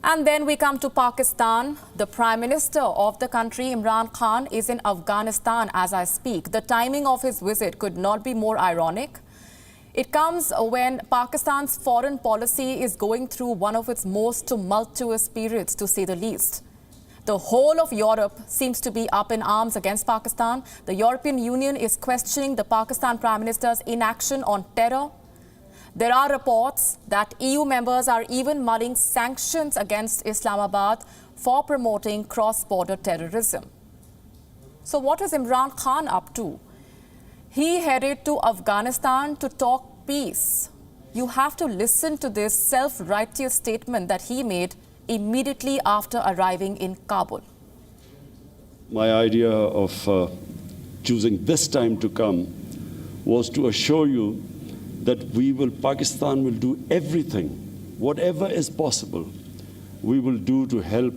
And then we come to Pakistan. The Prime Minister of the country, Imran Khan, is in Afghanistan as I speak. The timing of his visit could not be more ironic. It comes when Pakistan's foreign policy is going through one of its most tumultuous periods, to say the least. The whole of Europe seems to be up in arms against Pakistan. The European Union is questioning the Pakistan Prime Minister's inaction on terror. There are reports that EU members are even mulling sanctions against Islamabad for promoting cross-border terrorism. So what is Imran Khan up to? He headed to Afghanistan to talk peace. You have to listen to this self-righteous statement that he made immediately after arriving in Kabul. My idea of choosing this time to come was to assure you that Pakistan will do everything, whatever is possible, we will do to help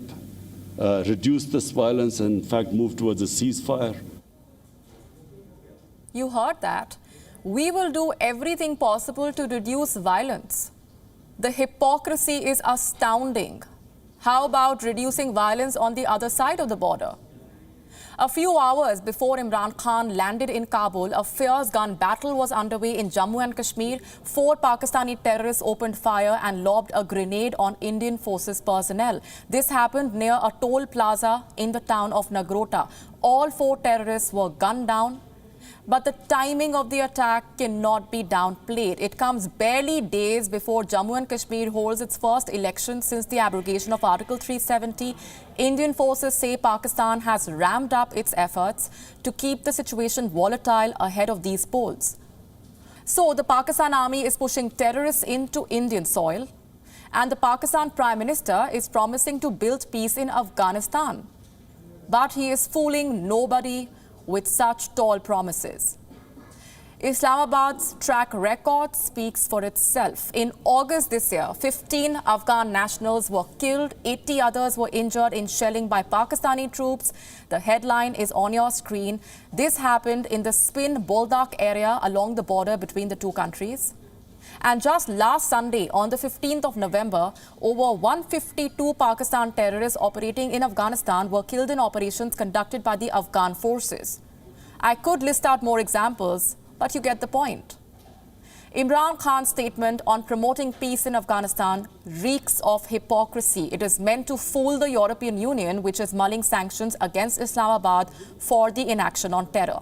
reduce this violence and, in fact, move towards a ceasefire. You heard that. We will do everything possible to reduce violence. The hypocrisy is astounding. How about reducing violence on the other side of the border? A few hours before Imran Khan landed in Kabul, a fierce gun battle was underway in Jammu and Kashmir. 4 Pakistani terrorists opened fire and lobbed a grenade on Indian Forces personnel. This happened near a toll plaza in the town of Nagrota. All 4 terrorists were gunned down. But the timing of the attack cannot be downplayed. It comes barely days before Jammu and Kashmir holds its first election since the abrogation of Article 370. Indian forces say Pakistan has ramped up its efforts to keep the situation volatile ahead of these polls. So the Pakistan army is pushing terrorists into Indian soil, and the Pakistan Prime Minister is promising to build peace in Afghanistan. But he is fooling nobody with such tall promises. Islamabad's track record speaks for itself. In August this year, 15 Afghan nationals were killed, 80 others were injured in shelling by Pakistani troops. The headline is on your screen. This happened in the Spin Boldak area along the border between the two countries. And just last Sunday, on the 15th of November, over 152 Pakistan terrorists operating in Afghanistan were killed in operations conducted by the Afghan forces. I could list out more examples, but you get the point. Imran Khan's statement on promoting peace in Afghanistan reeks of hypocrisy. It is meant to fool the European Union, which is mulling sanctions against Islamabad for the inaction on terror.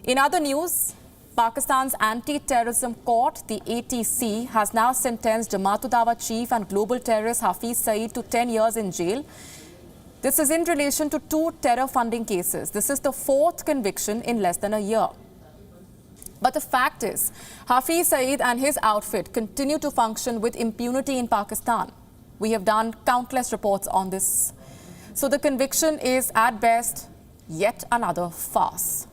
In other news, Pakistan's anti-terrorism court, the ATC, has now sentenced Jamaat-ud-Dawa chief and global terrorist Hafiz Saeed to 10 years in jail. This is in relation to 2 terror funding cases. This is the 4th conviction in less than a year. But the fact is, Hafiz Saeed and his outfit continue to function with impunity in Pakistan. We have done countless reports on this. So the conviction is, at best, yet another farce.